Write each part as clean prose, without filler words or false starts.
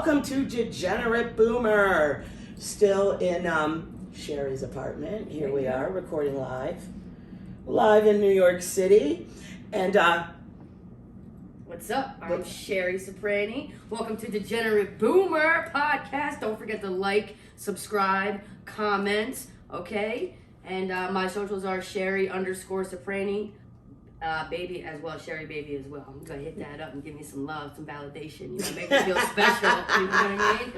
Welcome to Degenerate Boomer. Still in Sherry's apartment. Here we are, recording live in New York City. And what's up? I'm Sherry Soprani. Welcome to Degenerate Boomer podcast. Don't forget to like, subscribe, comment, okay? And my socials are Sherry_Soprani. Baby as well, Sherry Baby as well. I'm gonna hit that up and give me some love, some validation, make me feel special. You know what I mean?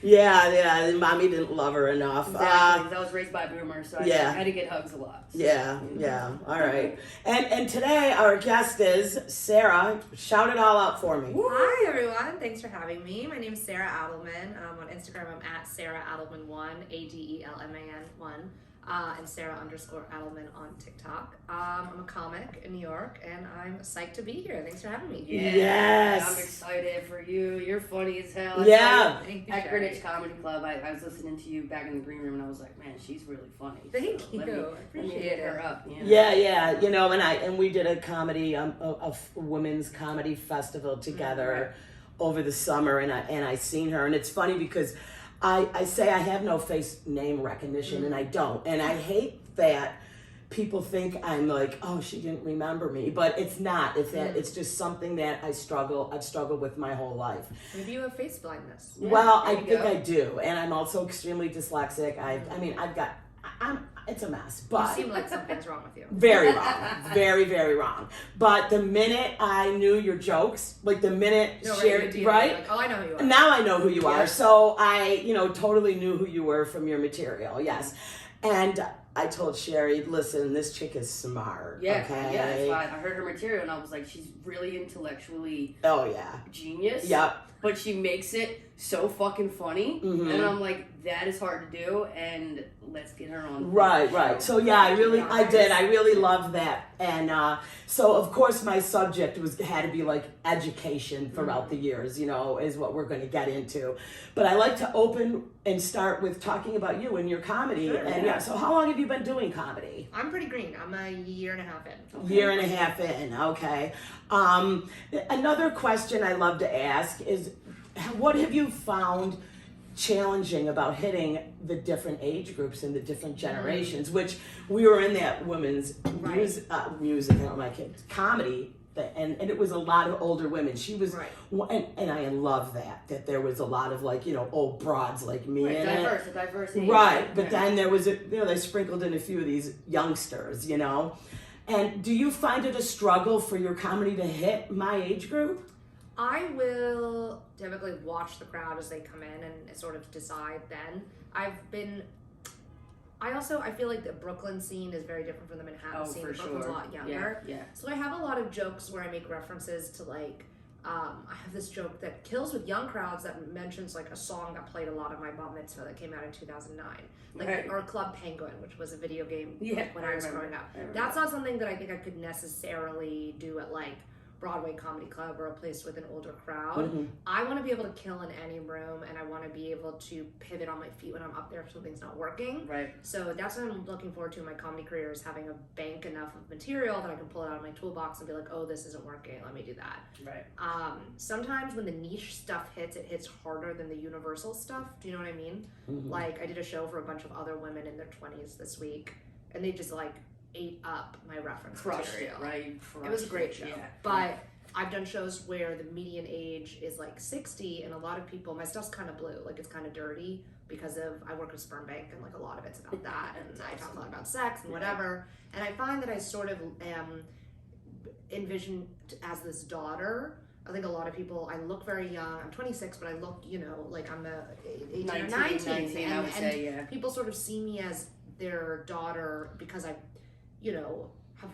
Yeah, mommy didn't love her enough. Exactly, because I was raised by a boomer, so I had to get hugs a lot. So. Yeah, all right. And today our guest is Sarah. Shout it all out for me. Hi everyone, thanks for having me. My name is Sarah Adelman. On Instagram I'm at Sarah Adelman1, ADELMAN1. And Sarah_Adelman on TikTok. I'm a comic in New York, and I'm psyched to be here. Thanks for having me. Yeah, yes. I'm excited for you. You're funny as hell. Yeah. At Greenwich Comedy Club, I was listening to you back in the green room, and I was like, man, she's really funny. Thank you. Let me hit her up. Yeah. And we did a comedy, a women's comedy festival together over the summer, and I seen her, and it's funny because I say I have no face name recognition, and I don't. And I hate that people think I'm like, oh, she didn't remember me. But it's not. It's just something that I've struggled with my whole life. Maybe you have face blindness. Yeah, well, I think I do. And I'm also extremely dyslexic. It's a mess. But you seem like something's wrong with you. Very wrong. Very, very wrong. But the minute I knew your jokes, like the minute Sherry, right? Like, oh, I know who you are. Now I know who you are. So I, totally knew who you were from your material. Yes. And I told Sherry, listen, this chick is smart. Yeah, okay? yeah. That's why I heard her material and I was like, she's really intellectually genius. Yep. But she makes it so fucking funny. Mm-hmm. And I'm like, that is hard to do, and let's get her on. Right. So yeah, I did. I really loved that. And so of course my subject had to be like education throughout the years, is what we're going to get into. But I like to open and start with talking about you and your comedy. Sure, and so how long have you been doing comedy? I'm pretty green. I'm a year and a half in. Okay. Year and a half in. Okay. Another question I love to ask is, what have you found challenging about hitting the different age groups and the different generations, which we were in that women's music, my kids, comedy, and it was a lot of older women. She was, and I love that there was a lot of old broads like me. Diversity. Right, but then there was they sprinkled in a few of these youngsters, And do you find it a struggle for your comedy to hit my age group? I will typically watch the crowd as they come in and sort of decide then. I feel like the Brooklyn scene is very different from the Manhattan scene. Brooklyn's a lot younger. Yeah. So I have a lot of jokes where I make references to I have this joke that kills with young crowds that mentions a song that played a lot of my bar mitzvah that came out in 2009. Or Club Penguin, which was a video game when I was growing up. That's not something that I think I could necessarily do at Broadway Comedy Club or a place with an older crowd. Mm-hmm. I want to be able to kill in any room, and I want to be able to pivot on my feet when I'm up there if something's not working. Right. So that's what I'm looking forward to in my comedy career, is having a bank enough of material that I can pull it out of my toolbox and be like, oh, this isn't working, let me do that. Right. Sometimes when the niche stuff hits, it hits harder than the universal stuff. Do you know what I mean? Mm-hmm. I did a show for a bunch of other women in their 20s this week, and they just ate up my reference material. It was a great show. Yeah. But I've done shows where the median age is 60, and a lot of people, my stuff's kind of blue, it's kind of dirty because I work with Sperm Bank, and a lot of it's about that, and I talk a lot about sex and whatever. And I find that I sort of am envisioned as this daughter. I think a lot of people, I look very young. I'm 26, but I look, like I'm 18 or 19. I would say. People sort of see me as their daughter because I have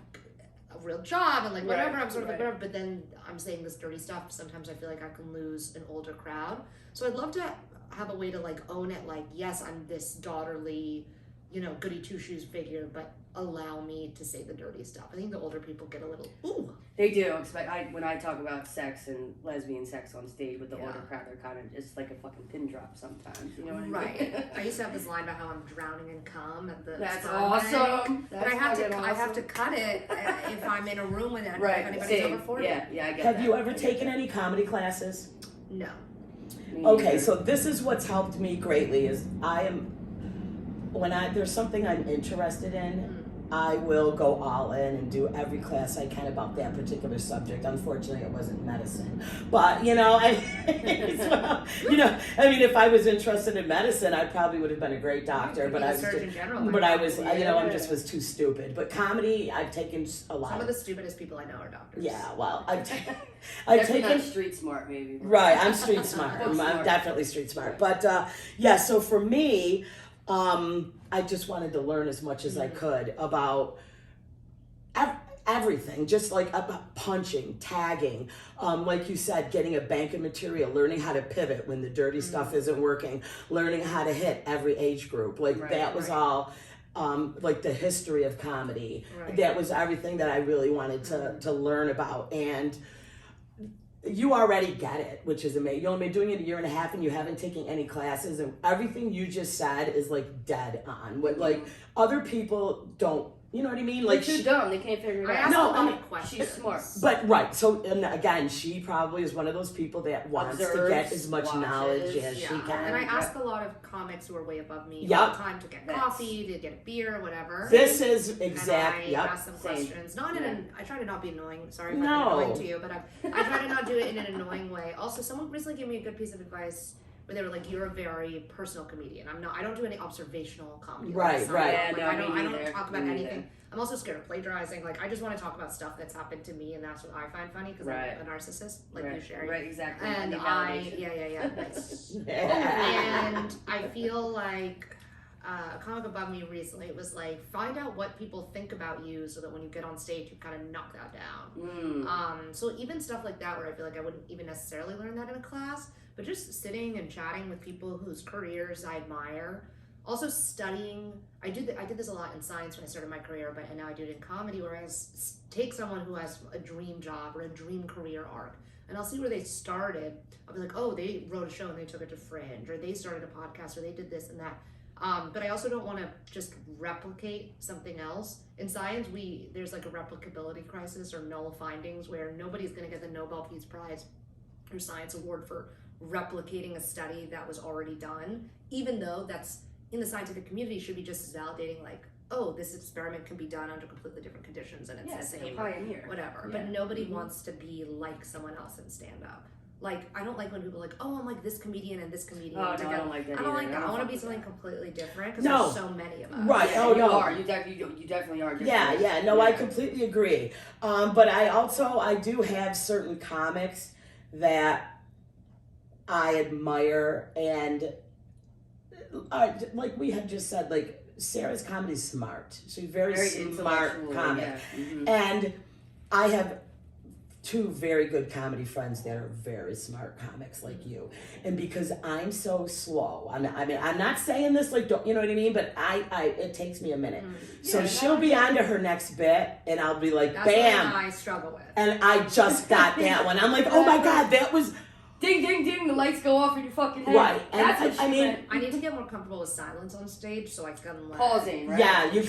a real job and whatever. I'm sort of whatever, but then I'm saying this dirty stuff. Sometimes I feel like I can lose an older crowd. So I'd love to have a way to own it. Yes, I'm this daughterly, goody two shoes figure, but allow me to say the dirty stuff. I think the older people get a little ooh. They do. When I talk about sex and lesbian sex on stage with the older crowd, they're kind of just like a fucking pin drop sometimes. You know what I mean? Right. I used to have this line about how I'm drowning in cum at the That's awesome. But I have to cut it if I'm in a room with that. Right. If anybody's over 40. Yeah, I get that. Have you ever taken any comedy classes? No. Okay, so this is what's helped me greatly is there's something I'm interested in, I will go all in and do every class I can about that particular subject. Unfortunately, it wasn't medicine, but if I was interested in medicine, I probably would have been a great doctor. But I was, I just was too stupid. But comedy, I've taken a lot. Some of the stupidest people I know are doctors. Yeah, well, I've I've taken not street smart, maybe. Right, I'm street smart. I'm definitely street smart. But so for me, I just wanted to learn as much as I could about everything, just like about punching, tagging, like you said, getting a bank of material, learning how to pivot when the dirty stuff isn't working, learning how to hit every age group. That was all. Like the history of comedy. Right. That was everything that I really wanted to learn about. And you already get it, which is amazing. You've only been doing it a year and a half and you haven't taken any classes, and everything you just said is like dead on. What other people don't, you know what I mean? Like she's dumb, they can't figure it out. She's smart. But right, so and again, she probably is one of those people that wants to get as much knowledge as she can. And I ask a lot of comics who are way above me all the time to get coffee, to get a beer, whatever. This is exact. And I ask them questions. I try to not be annoying. Sorry if I'm annoying to you, but I try to not do it in an annoying way. Also, someone recently gave me a good piece of advice where they were like, "You're a very personal comedian. I don't do any observational comedy. Right. Yeah, I don't talk about anything. I'm also scared of plagiarizing. Like, I just want to talk about stuff that's happened to me, and that's what I find funny because I'm a narcissist, like you, Sherry. Right, exactly. And nice. And I feel like a comic above me recently, it was like, find out what people think about you so that when you get on stage, you kind of knock that down. So even stuff like that where I feel like I wouldn't even necessarily learn that in a class, but just sitting and chatting with people whose careers I admire. Also studying. I did this a lot in science when I started my career, and now I do it in comedy, where I take someone who has a dream job or a dream career arc, and I'll see where they started. I'll be like, oh, they wrote a show and they took it to Fringe, or they started a podcast, or they did this and that. But I also don't want to just replicate something else. In science, there's like a replicability crisis or null findings where nobody's going to get the Nobel Peace Prize or Science Award for replicating a study that was already done, even though that's in the scientific community should be just as validating, like, oh, this experiment can be done under completely different conditions and it's the same, whatever. Yeah. But nobody wants to be like someone else in stand-up. Like, I don't like when people are like, oh, I'm like this comedian and this comedian. Oh, no, I don't like that. I want to be something completely different because there's so many of us. Right. Yeah, you are. You definitely are different. Yeah. No, I completely agree. But I do have certain comics that I admire, and like we had just said, like Sarah's comedy's smart. She's very smart comic. Yeah. And I have two very good comedy friends that are very smart comics like you. And because I'm so slow, I'm not saying this like, don't, you know what I mean? But it takes me a minute. So she'll be on to her next bit and I'll be like, that's bam. What I struggle with. And I just got that one. I'm like, oh my God, that was... Ding, ding, ding, the lights go off in your fucking head. Right. That's what I need to get more comfortable with silence on stage so I can pausing, right? Yeah, you're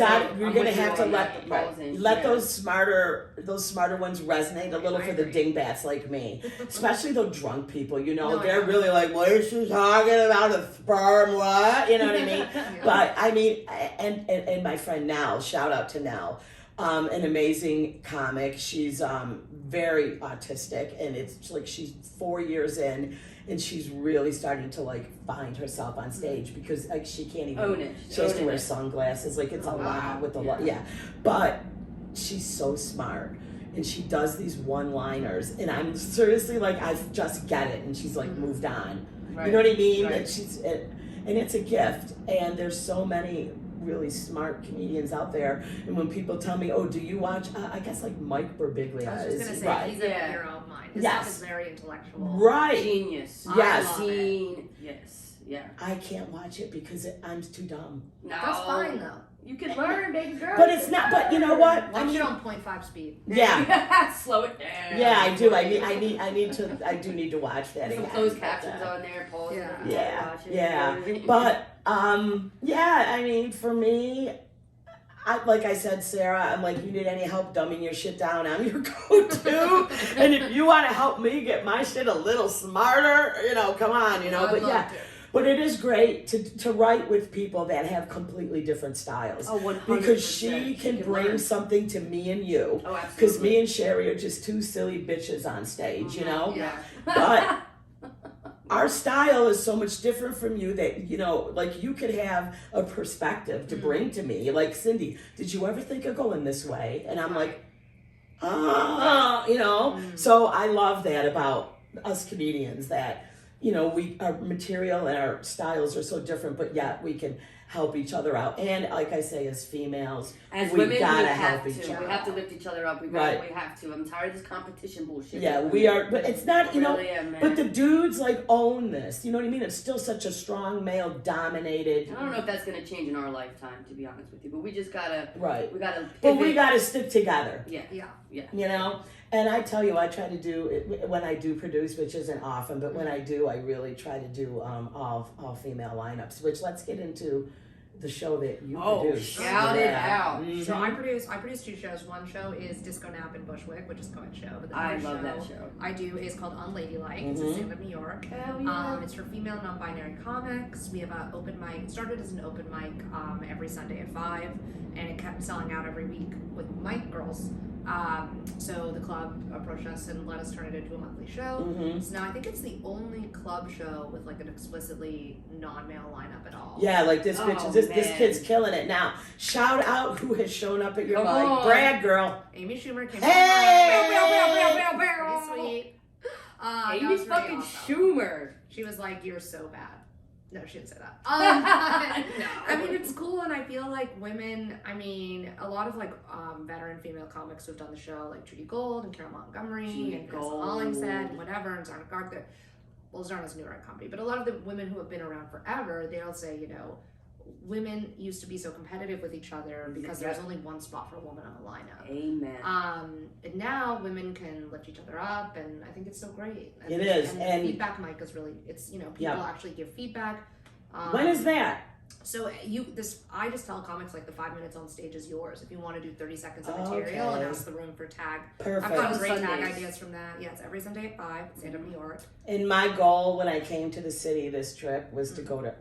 gonna have to let those smarter ones resonate a little for the dingbats like me. Especially the drunk people, they're really like, what is she talking about? A sperm, what? You know what I mean? But I mean, and my friend Nell, shout out to Nell. An amazing comic. She's very autistic, and it's like she's 4 years in, and she's really starting to like find herself on stage because like she can't even own it. She has to wear sunglasses. Like it's a lot with the but she's so smart, and she does these one-liners, and I'm seriously like, I just get it, and she's like moved on. Right. You know what I mean? Right. And it's a gift, and there's so many really smart comedians out there, and when people tell me, oh, do you watch I guess like Mike Birbiglia I was just gonna say he's a hero of mine. His stuff is very intellectual, genius. Yes. I can't watch it because I'm too dumb. No, that's fine though. You can learn, baby girl. But it's not. But you know what? Watch it on 0.5 speed. Yeah. Slow it down. Yeah, I do. I do need to watch that again. Some closed captions on there. Pause. Yeah. But I mean, for me, like I said, Sarah, I'm like, you need any help dumbing your shit down, I'm your go-to. And if you want to help me get my shit a little smarter, come on, but yeah. But it is great to write with people that have completely different styles. Oh, 100%. Because she can bring learn. something to me and you. Oh, absolutely. Because me and Sherry are just two silly bitches on stage, Yeah. But our style is so much different from you that, like you could have a perspective to bring to me. Like, Cindy, did you ever think of going this way? And I'm like, So I love that about us comedians, that our material and our styles are so different, but yet we can help each other out. And like I say, as females, as we women, gotta we have help to. each other. We have to lift each other up. We have to. I'm tired of this competition bullshit. Yeah, we are, but it's not, I really am, man. but the dudes like own this. You know what I mean? It's still such a strong male dominated. I don't know if that's gonna change in our lifetime, to be honest with you. But we just gotta. Right. We gotta. But we gotta stick together. Yeah. And I tell you, I try to do it when I do produce, which isn't often, but when I do, I really try to do all female lineups. Which, let's get into the show that you produce. Shout it out. Mm-hmm. So I produce 2 shows. One show is Disco Nap in Bushwick, which is a co-ed show. But the I other love that show. I do is called Unladylike. It's in stand-up New York. Hell yeah. It's for female non-binary comics. We have an open mic. It started as an open mic every Sunday at 5, and it kept selling out every week with mic girls. So the club approached us and let us turn it into a monthly show. Mm-hmm. So now I think it's the only club show with like an explicitly non-male lineup at all. Yeah, like this bitch, this kid's killing it. Now, shout out who has shown up at your mic. Brag, girl. Amy Schumer came. Hey! Pretty sweet. Amy's fucking awesome. Schumer. She was like, "You're so bad." No, she didn't say that. No. I mean, it's cool, and I feel like women. I mean, a lot of like veteran female comics who've done the show, like Judy Gold and Carol Montgomery and Vanessa Hollingshead and whatever, and Zarna Garth. Well, Zarna's newer at comedy, but a lot of the women who have been around forever, they'll say, women used to be so competitive with each other because there's only one spot for a woman on the lineup. Amen. And now women can lift each other up, and I think it's so great. It is, and the feedback mic is really, it's people actually give feedback. When is that? So I just tell comics like the 5 minutes on stage is yours. If you want to do 30 seconds of material and ask the room for tag. Perfect. I've gotten great Sundays. tag ideas from that. Yeah, it's every Sunday at 5, stand up New York. And my goal when I came to the city this trip was to go to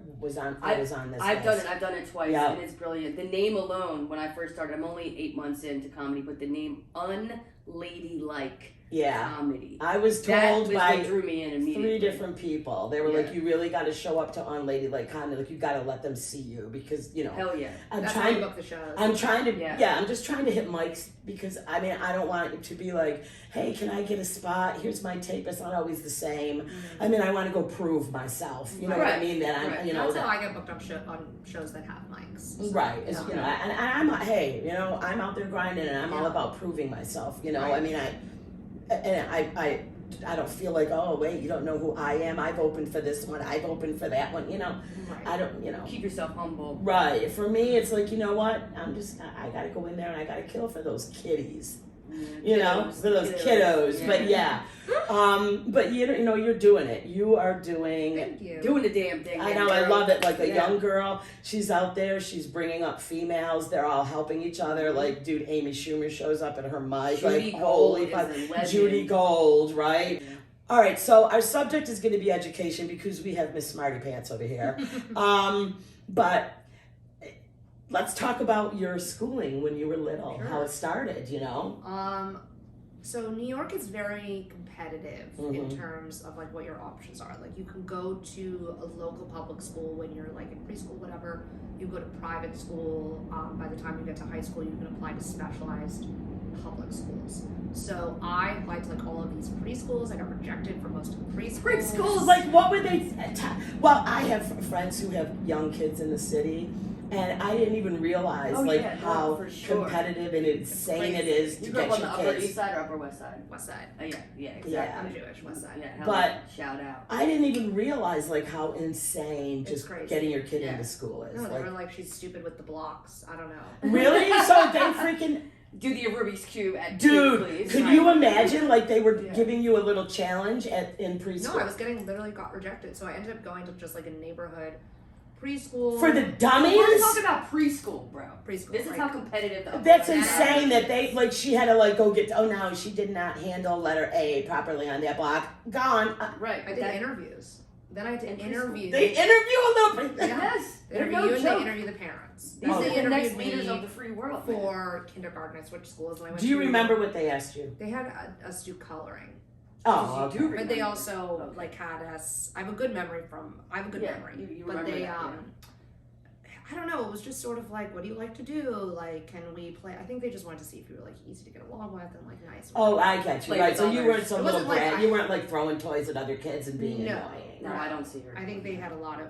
I was on this. I've done it twice, Yeah. and it's brilliant. The name alone, when I first started, I'm only 8 months into comedy, but the name Unladylike comedy. I was told that was by what drew me in immediately. 3 different people. They were like, you really got to show up to Unladylike comedy. Like, you got to let them see you because Hell yeah. That's how you book the shows. I'm trying to I'm just trying to hit mics because I don't want it to be like, hey, can I get a spot? Here's my tape. It's not always the same. Mm-hmm. I mean, I want to go prove myself. You know what I mean? That I'm That's how I get booked on shows that have mics. So, right. And I'm I'm out there grinding and I'm all about proving myself. I mean, I don't feel like, oh wait, you don't know who I am. I've opened for this one. I've opened for that one. Right. I don't. Keep yourself humble. Right. For me, it's like, you know what? I gotta go in there and I gotta kill for those kiddies. For those kiddos. Yeah. But yeah. But you're doing it. You are doing. Thank you. Doing the damn thing. I know, I love it. Like a young girl, she's out there, she's bringing up females, they're all helping each other. Like, dude, Amy Schumer shows up at her mic. Judy like, Gold holy is fuck. a legend. Judy Gold, right? Yeah. All right, so our subject is going to be education because we have Miss Smarty Pants over here. But let's talk about your schooling when you were little, how it started, So New York is very competitive in terms of like what your options are. Like, you can go to a local public school when you're like in preschool, whatever. You go to private school. By the time you get to high school, you can apply to specialized public schools. So I applied to like all of these preschools. I got rejected for most of the preschools. Like, what were they? Well, I have friends who have young kids in the city. And I didn't even realize how competitive and insane it is to you grew get up on your the Upper kids. East Side or Upper West Side? West Side. Yeah, exactly. Yeah. I'm Jewish, West Side. Yeah, But shout out. I didn't even realize how insane It's just crazy. getting your kid into school is. No, they were like, she's stupid with the blocks. I don't know. Really? So they freaking do the Rubik's Cube at dude. 2, please. Could you imagine they were giving you a little challenge in preschool? No, I was got rejected. So I ended up going to just like a neighborhood preschool. For the dummies? We're talking about preschool, bro. Preschool. This is right. how competitive the That's upper insane level that they, like, she had to, like, go get, oh no, she did not handle letter A properly on that block. Gone. Right. I did interviews. Then I had to In preschool. interview. They interview a little. Yes. They interview no you and joke. they interview the parents. These Oh, are They the next interviewed leaders me of the free world. man. for kindergarten. I switched schools and I went Do you to- remember what they asked you? They had us do coloring. Oh, You do okay. But they remember. also Okay. like had us. I have a good memory I have a good Yeah, memory. you but remember they that, yeah. I don't know. It was just sort of like, what do you like to do? Like, can we play? I think they just wanted to see if you were like easy to get along with and like nice. Oh, I get you. Play Right, with so you others. weren't some It little wasn't like brat. I- You weren't like throwing toys at other kids and being No. annoying. No, I don't see her. I think they had a lot of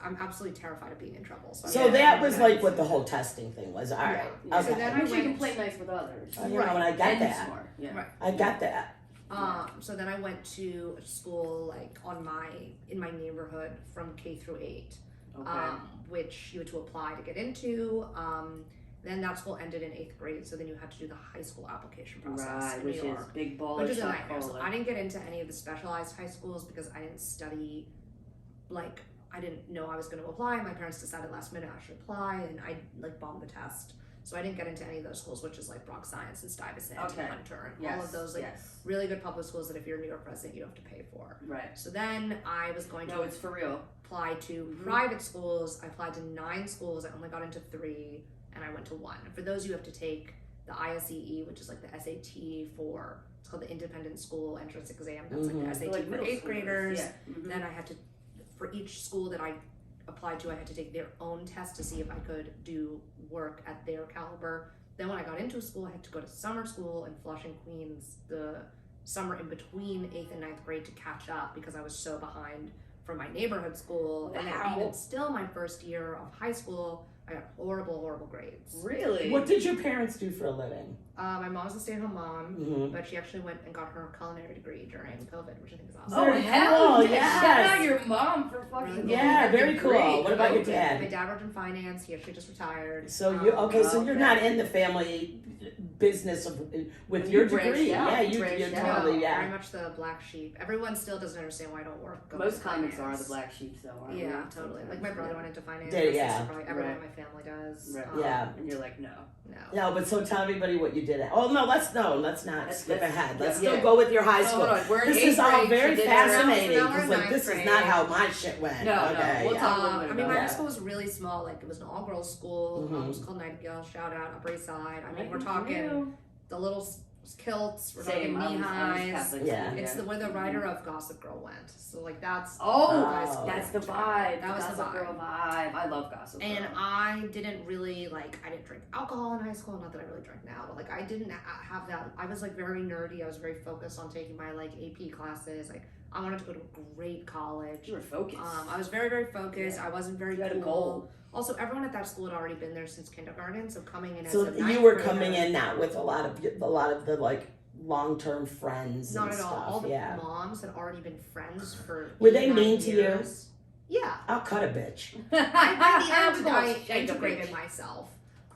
I'm absolutely terrified of being in trouble. So, So Yeah, that was yeah. like what the whole testing thing was. All right. Yeah. Okay. So then I Which you can went- play nice with others. You know, and I got And that. smart. Yeah. Right. I got that. So then I went to school like in my neighborhood from K through 8. Okay. Which you had to apply to get into. Then that school ended in 8th grade, so then you had to do the high school application process Right, in which New is York, big baller. which is a shot nightmare. So caller. I didn't get into any of the specialized high schools because I didn't study. Like, I didn't know I was going to apply. My parents decided last minute I should apply, and I like bombed the test. So I didn't get into any of those schools, which is like Bronx Science and Stuyvesant Okay. and Hunter and Yes, all of those like yes. really good public schools that if you're a New York resident you don't have to pay for. Right. So then I was going No, to it's for real. apply to private schools. I applied to 9 schools. I only got into 3, and I went to 1. And for those, you have to take the ISEE, which is like the SAT for, it's called the Independent School Entrance Exam. That's like the SAT Like for middle 8th schoolers. graders. Yeah. Mhm. Then I had to, for each school that I applied to, I had to take their own test to see if I could do work at their caliber. Then when I got into a school, I had to go to summer school in Flushing, Queens, the summer in between 8th and 9th grade to catch up because I was so behind from my neighborhood school. And then Wow. even still my first year of high school, I got horrible grades. Really? What did your parents do for a living? My mom's a stay-at-home mom, Mhm. but she actually went and got her culinary degree during COVID, which I think is awesome. Oh, Very hell cool, yeah. yes. Shout out your mom for fucking Really? Yeah, very cool. Great. What about your My dad? dad worked in finance. He actually just retired. So you okay? So you're Okay. not in the family business of with your You branched degree. out. Yeah, You you're branched out. totally Very yeah. much the black sheep. Everyone still doesn't understand why I don't work. go Most into comics are finance. the black sheep, though, aren't Yeah, they? totally. Like my brother went into finance. Did- my sister yeah. probably everyone Right. in my family does. Right. Yeah. And you're like, no. No. No, but so tell everybody what you did. Oh no, let's not Let's- skip let's- ahead. Let's yeah. still go with your high So school. hold on, we're in This eighth is all grade, very she did fascinating So now we're because in like ninth this is grade. not how my shit went. No, okay, we'll yeah. talk a little bit I mean, about my that. high school was really small. Like, it was an all-girls school. Mhm. It was called Nightingale. Shout out Upper East Side. I mean, Right, we're for talking you. the little kilts. We're Same, talking knee I was highs. Catholic, Yeah. too, It's where the writer of Gossip Girl went. So like that's Oh, High school. that's the vibe. That was the Gossip vibe. Girl vibe. I love Gossip Girl. And I didn't really I didn't drink alcohol in high school. Not that I really drink now, but like I didn't have that. I was like very nerdy. I was very focused on taking my like AP classes. Like I wanted to go to a great college. You were focused. I was very focused. Yeah. I wasn't very You had a cool. goal. Also, everyone at that school had already been there since kindergarten, so coming in as So a you ninth were grader- coming in now with a lot of the like long-term friends Not and at stuff. all. All the Yeah. moms had already been friends for. Were they 8-9 mean to you? years. Yeah. I'll cut a bitch. By the end, I Shake a integrated bitch. myself.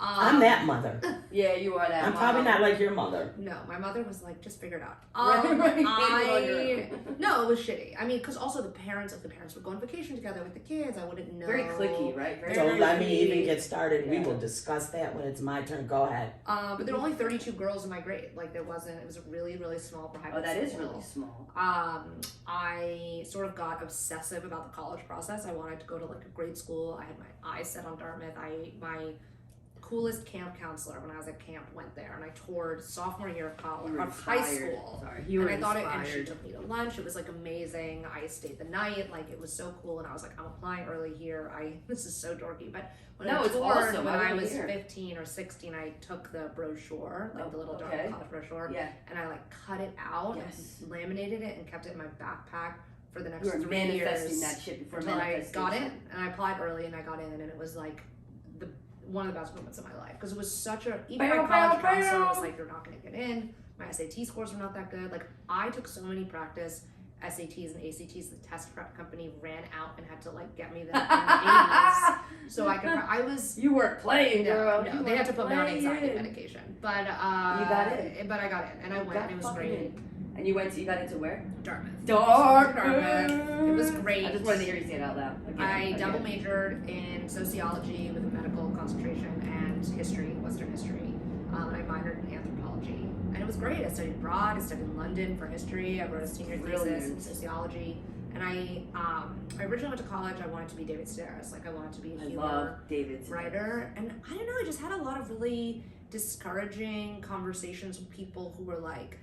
I'm that mother. Yeah, you are that. I'm probably not like your mother. No, my mother was like, just figure it out. Right. No, it was shitty. I mean, because also the parents would go on vacation together with the kids. I wouldn't know. Very cliquey, right? Very, Don't very let me cliquey. even get started. We Yeah. will discuss that when it's my turn. Go ahead. But there were only 32 girls in my grade. Like it was a really small private Oh, that is school. really small. I sort of got obsessive about the college process. I wanted to go to like a great school. I had my eyes set on Dartmouth. My coolest camp counselor when I was at camp went there, and I toured sophomore year of college, You were of high inspired. school. Sorry, you were And I thought inspired. and she took me to lunch. It was like amazing. I stayed the night. Like it was so cool. And I was like, I'm applying early here. This is so dorky, but when No, I it's toured, awesome. when I I wanna was hear. 15 or 16, I took the brochure, like the little okay. Dartmouth college brochure, Yeah. and I like cut it out Yes. and laminated it and kept it in my backpack for the next You were 3 manifesting years that shit before until I got in. manifestation. And I applied early and I got in, and it was like one of the best moments of my life because it was such a even my college counselor was like, you're not going to get in. My SAT scores were not that good. Like I took so many practice SATs and ACTs. The test prep company ran out and had to like get me them in the 80s so I could. I was. You weren't playing, girl. No, You they had to weren't put me on anxiety playing. medication, but you got in. But I got in and I went. got And it was fucking great. in. And you got into where? Dartmouth. Dartmouth. It was great. I just wanted to hear you say it out loud. I double majored in sociology with a medical concentration and history, Western history. I minored in anthropology. And it was great. I studied abroad. I studied in London for history. I wrote a senior thesis in sociology. And I originally went to college. I wanted to be David Sedaris. Like, I wanted to be a humor writer. And I don't know, I just had a lot of really discouraging conversations with people who were like,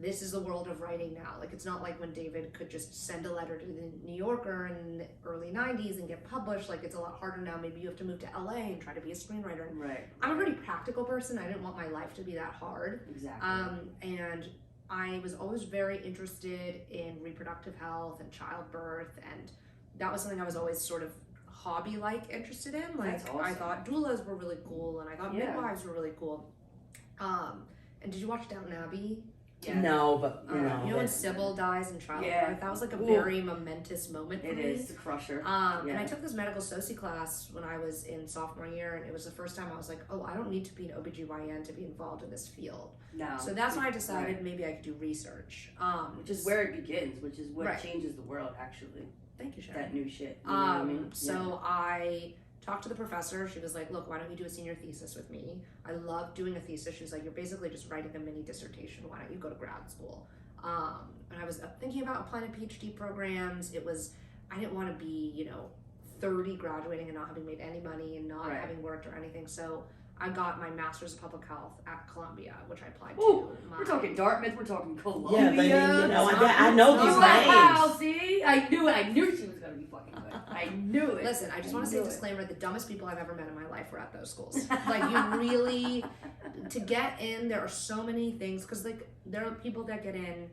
this is the world of writing now. Like, it's not like when David could just send a letter to the New Yorker in the early 90s and get published. Like, it's a lot harder now. Maybe you have to move to LA and try to be a screenwriter. Right. I'm a pretty practical person. I didn't want my life to be that hard. Exactly. And I was always very interested in reproductive health and childbirth. And that was something I was always sort of hobby-like interested in. Like, That's awesome. I thought doulas were really cool, and I thought midwives were really cool. And did you watch Downton Abbey? Yeah. No, but you know when Sybil dies in childbirth? Yeah. That was like a very momentous moment for me. It is, a crusher. And I took this medical soci class when I was in sophomore year, and it was the first time I was like, oh, I don't need to be an OBGYN to be involved in this field. No. So that's when I decided maybe I could do research. Which is where it begins, which is what Right. changes the world, actually. Thank you, Sharon. That new shit. You know what I mean? So I talked to the professor. She was like, look, why don't you do a senior thesis with me? I love doing a thesis. She was like, you're basically just writing a mini dissertation. Why don't you go to grad school? And I was thinking about applying to PhD programs. I didn't want to be, 30 graduating and not having made any money and not having worked or anything. So I got my master's of public health at Columbia, which I applied to. We're talking Dartmouth, we're talking Columbia. Yeah, but I know these names. Wow, see? I knew it. I knew she was going to be fucking good. I knew it. Listen, I just want to say a disclaimer, the dumbest people I've ever met in my life were at those schools. Like, you really, to get in, there are so many things, because like, there are people that get in,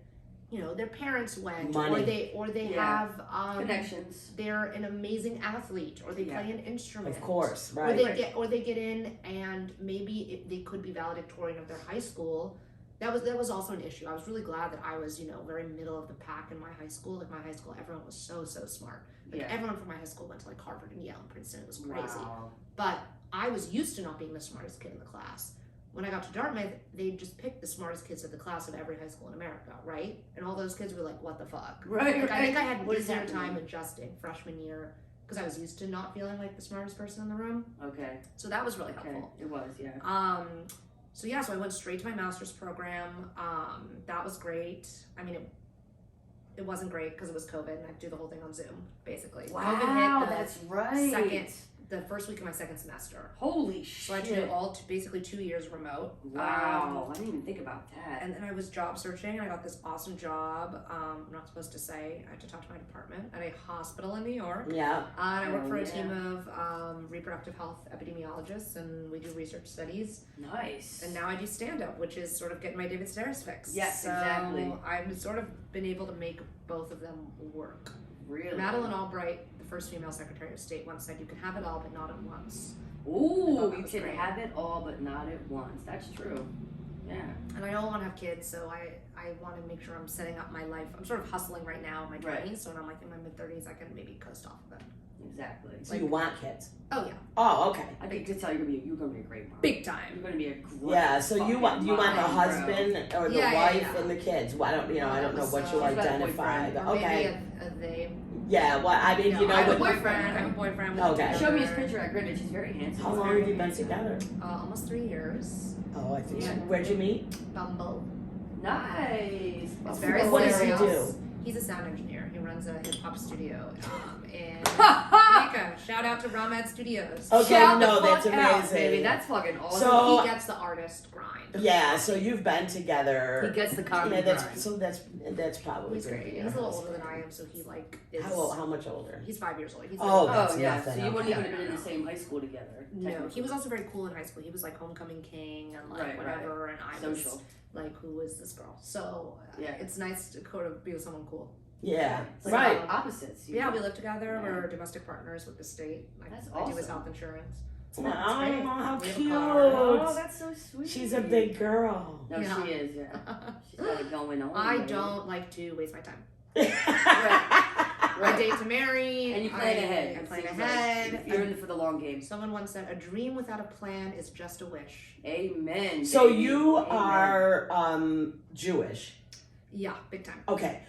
their parents went, Money. or they have connections. They're an amazing athlete, or they play an instrument. Of course, right. Or they get in, and maybe they could be valedictorian of their high school. That was also an issue. I was really glad that I was, very middle of the pack in my high school. Like, my high school, everyone was so smart. Like, everyone from my high school went to like Harvard and Yale and Princeton. It was crazy. Wow. But I was used to not being the smartest kid in the class. When I got to Dartmouth, they just picked the smartest kids of the class of every high school in America, right? And all those kids were like, what the fuck? Right, Like, I think I had an easier time adjusting freshman year because I was used to not feeling like the smartest person in the room. Okay. So that was really helpful. It was, yeah. So I went straight to my master's program. That was great. I mean, it wasn't great because it was COVID, and I had to do the whole thing on Zoom, basically. Wow, COVID hit that's right. The first week of my second semester. Holy shit. So I had to do basically 2 years remote. Wow, I didn't even think about that. And then I was job searching, and I got this awesome job. I'm not supposed to say. I had to talk to my department at a hospital in New York. Yeah. And I work for a team of reproductive health epidemiologists, and we do research studies. Nice. And now I do stand-up, which is sort of getting my David Sedaris fix. Yes, so exactly. I've sort of been able to make both of them work. Really? Madeleine Albright, the first female Secretary of State, once said, you can have it all, but not at once. Ooh, you can have it all, but not at once. That's true. Yeah. And I don't want to have kids, so I want to make sure I'm setting up my life. I'm sort of hustling right now in my 20s, so when I'm like in my mid-30s, I can maybe coast off of it. Exactly. So you want kids? Oh, yeah. Oh, okay. I think to tell you're gonna be a great mom. Big time. You're gonna be a great. Yeah. So you want the husband or the wife and the kids? Well, I don't know what you identify. Or okay. Maybe a they. Yeah. Well, I mean, I have a boyfriend. I have a boyfriend. Okay. Show me his picture at Greenwich. He's very handsome. How long have you been together? Almost 3 years. Oh, I think so. Where'd you meet? Bumble. Nice. It's very What does he serious. do? He's a sound engineer. He runs a hip hop studio in Jamaica. Shout out to Ramad Studios. Okay, Shout no, the that's fuck out, amazing. baby. That's fucking awesome. So- He gets the artist grind. Yeah. So you've been together. He gets the comedy. Yeah. grind. That's probably He's good. great. He's a little older than I am, so he like is. How much older? He's 5 years old. He's Oh, like, that's yeah. nothing. So you wouldn't Okay. even have been in the same high school together. no. He was also very cool in high school. He was like homecoming king and like Right, whatever, and I social. was like, who is this girl? So Yeah. it's nice to kind of be with someone cool. Yeah. It's like Right. opposites. Yeah, we live together. Yeah. We're domestic partners with the state. Like, That's I do his awesome. health insurance. Oh, great. how We have a cute. car. Oh, that's so sweet. She's a big girl. No, Yeah. she is. Yeah. She's got it going on. I baby. don't like to waste my time. Right. I date to marry. And you plan ahead. I plan Seems ahead. Like you're in it for the long game. Someone once said, "A dream without a plan is just a wish." Amen. So baby. you Amen. are Jewish. Yeah, big time. Okay.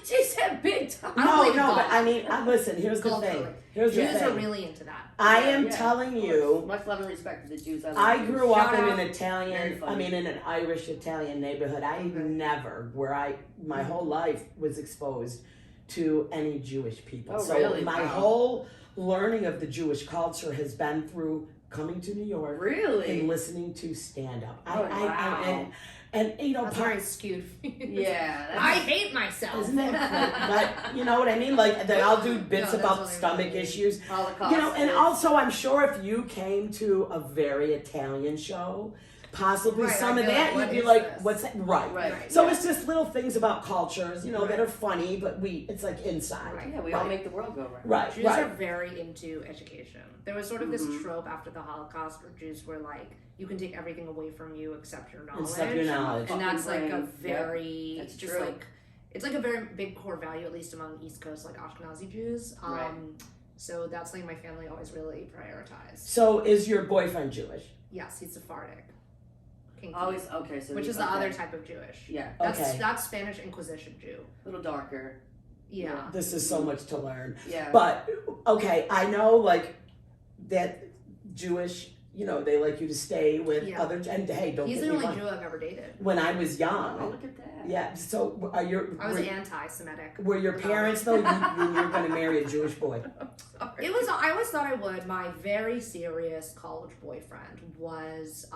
She said big time. I don't No, believe no, in but God. I mean, listen, here's the Culturally. thing. Here's the Jews thing. are really into that. I am Yeah, telling of you, course. Much love and respect to the Jews. I grew up Shout in out. an Very Italian, funny. in an Irish Italian neighborhood. I never, my whole life was exposed to any Jewish people. Oh, So really? my Wow. whole learning of the Jewish culture has been through coming to New York Really? and listening to stand up. Oh, wow. And you know, That's part, very skewed. Yeah. I hate myself. isn't that but you know what I mean? Like that I'll do bits No, that's about really stomach funny. issues. Holocaust. You know, and also I'm sure if you came to a very Italian show, possibly Right, some I'd of be that like, you'd what be is like, this? what's that? Right. Right. So yeah. it's just little things about cultures, you know, that Right. are funny, but it's like inside. Right. Yeah, we all make the world go round. Right, Jews right. are very into education. There was sort of this trope after the Holocaust where Jews were like, you can take everything away from you except your knowledge. Except your knowledge. And that's like a Fucking brain. very, That's just true. like, it's like a very big core value, at least among East Coast, like Ashkenazi Jews. Right. So that's something my family always really prioritized. So is your boyfriend Jewish? Yes, he's Sephardic. Kinky. Always okay. So Which is the other type of Jewish. Yeah, Okay. That's Spanish Inquisition Jew. a little darker. Yeah. This is so much to learn. Yeah. But okay, I know like that Jewish, you know, they like you to stay with Yeah. other and hey, don't He's get the me only wrong. Jew I've ever dated. When I was Oh, young, look at that. yeah. So are your I was were, anti-Semitic. were your parents though? You're going to marry a Jewish boy? It was. I always thought I would. My very serious college boyfriend was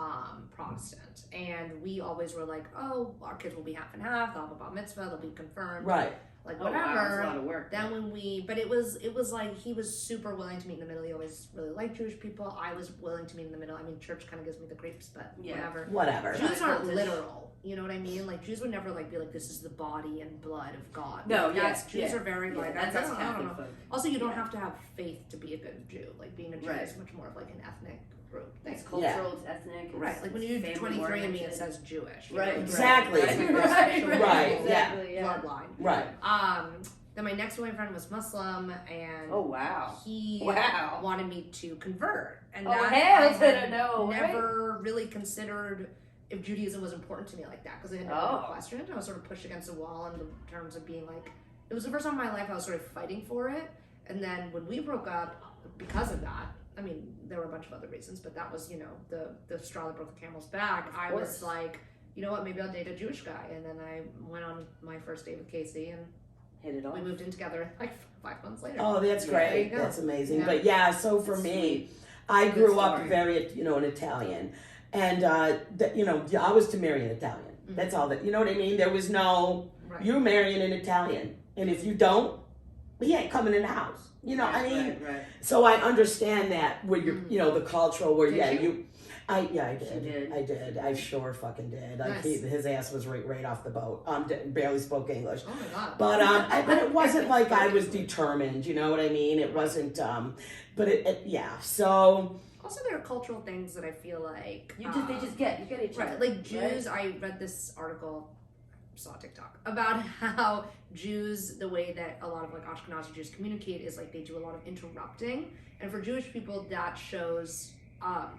Protestant, and we always were like, "Oh, our kids will be half and half. They'll have a bar mitzvah. They'll be confirmed. Right. Like Oh, wow, whatever." that's a lot of work. Then when but it was like he was super willing to meet in the middle. He always really liked Jewish people. I was willing to meet in the middle. I mean, church kind of gives me the creeps, but Yeah. whatever. Whatever. Jews aren't Cultish. literal. You know what I mean? Like Jews would never like be like, "This is the body and blood of God." No, Like, yes, Jews yeah. are very Yeah, like that's I us don't Catholic know. folk. Also, you don't Yeah. have to have faith to be a good Jew. Like being a Jew Right. is much more of like an ethnic group thing. It's cultural, it's ethnic. It's, Right, like when you do it's 23andMe, it family-oriented. says Jewish. you Right, know, Exactly. It's like a Right, special right, yeah. exactly, yeah. bloodline. Right. Then my next boyfriend was Muslim, and Oh wow. he Wow. wanted me to convert, and Oh, that hell I to had the no, right? never really considered if Judaism was important to me like that because I had never Oh. questioned. I was sort of pushed against the wall in terms of being like, it was the first time in my life I was sort of fighting for it, and then when we broke up because of that. I mean, there were a bunch of other reasons, but that was, you know, the straw that broke the camel's back. I was course. like, you know what, maybe I'll date a Jewish guy. And then I went on my first date with Casey, and Hit it off. we moved in together like 5 months later. Oh, that's Yeah, great. there you go. That's amazing. Yeah. But yeah, so for That's me, sweet. I Good grew up story. very, you know, an Italian, and you know, I was to marry an Italian. Mhm. That's all that. You know what I mean? There was no Right. you're marrying an Italian, and if you don't, he ain't coming in the house. You know, Right, I mean, right, right. so I understand that where you're, Mhm. you know, the cultural where Did yeah, you? I She did. I did. I sure fucking did. Like Nice. his ass was right off the boat. Barely spoke English. Oh my god. But it wasn't like I was determined, you know what I mean? It wasn't but yeah. So Also, there are cultural things that I feel like You get each other. right, like Jews. I read this article, saw TikTok about how Jews, the way that a lot of like Ashkenazi Jews communicate is like they do a lot of interrupting, and for Jewish people that shows.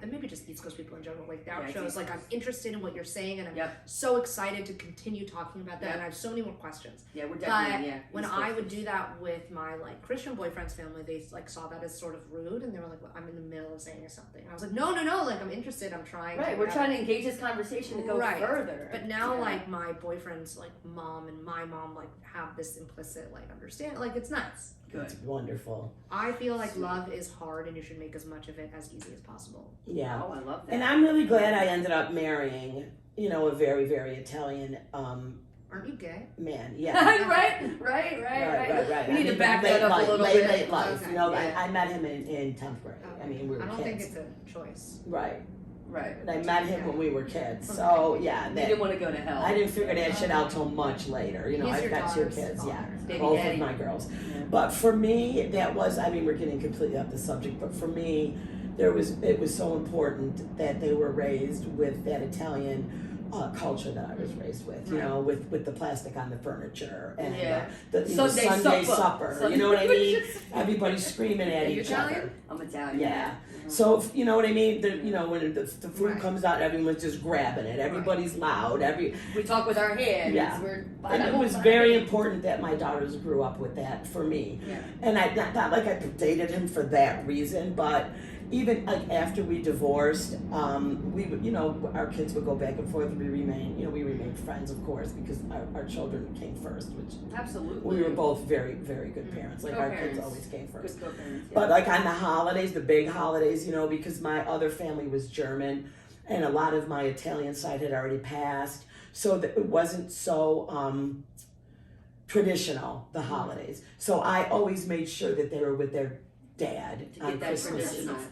And maybe just East Coast people in general, like that Yeah, shows East like I'm interested in what you're saying, and I'm Yep. so excited to continue talking about that, Yep. and I have so many more questions. Yeah, we're But definitely when East I Coast. would do that with my like Christian boyfriend's family, they like saw that as sort of rude, and they were like, well, "I'm in the middle of saying something." And I was like, "No, like I'm interested. I'm trying." Right, to we're have trying to engage this conversation to go Right. further. But now, Yeah. like my boyfriend's like mom and my mom like have this implicit like understand. Like it's nice. Good. it's wonderful. I feel like Sweet. love is hard, and you should make as much of it as easy as possible. Yeah. Oh, I love that. And I'm really glad I ended up marrying, you know, a very, very Italian Aren't you gay? man. Yeah. right. Right. We need I to mean, back late that up life, a little late, bit. Late life. Okay. You know, Yeah. I met him in 10th grade. I mean, we were I don't kids. think it's a choice. Right. Right. And I met him when we were kids. So, yeah. You That, didn't want to go to hell. I didn't figure that shit out till much later. You know, He's I've your got 2 daughter's kids. Yeah. father. Baby Both daddy. of my girls. Yeah. But for me, that was, I mean, we're getting completely off the subject, but for me, it was so important that they were raised with that Italian culture that I was raised with, you Right. know, with the plastic on the furniture and Yeah. the you know, Sunday supper. supper. You know what I mean? Everybody's screaming at Are you each Italian? other. I'm Italian. Yeah. Mhm. So you know what I mean? You know, when the food Right. comes out, everyone's just grabbing it. Everybody's loud. We talk with our hands. Yeah. We're And it was very important that my daughters grew up with that for me. Yeah. And I not like I dated him for that reason, but even like after we divorced, we would, you know, our kids would go back and forth. We remained friends, of course, because our children came first, which Absolutely. we were both very, very good parents. Like our kids Co-parents. always came first. Good co-parents. Yeah. But like on the holidays, the big holidays, you know, because my other family was German, and a lot of my Italian side had already passed, so that it wasn't so traditional, the holidays. So I always made sure that they were with their dad To on get that Christmas traditional. Eve.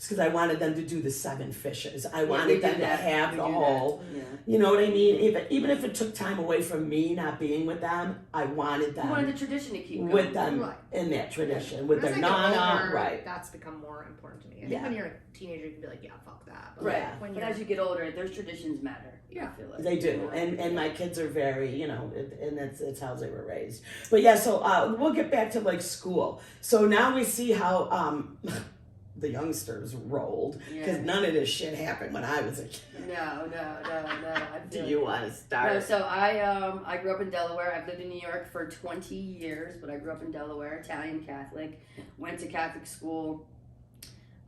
Because I wanted them to do the 7 fishes. I we wanted do them to that. have We the do that. whole, Yeah. you know what I mean? Even if it took time away from me not being with them, I wanted You wanted them the tradition to keep going. with them Right. in that tradition, with As their I get nana, older, right. That's become more important to me. I think Yeah. when you're a teenager, you can be like, yeah, fuck that. But Right. Yeah. When But you're, as you get older, those traditions matter. Yeah. I feel like. They do, and my kids are very, you know, and that's how they were raised. But yeah, so we'll get back to like school. So now we see how the youngsters rolled, because Yeah. none of this shit happened when I was a kid. No. I Do feel you want to No, start? so I grew up in Delaware. I've lived in New York for 20 years, but I grew up in Delaware, Italian Catholic. Went to Catholic school,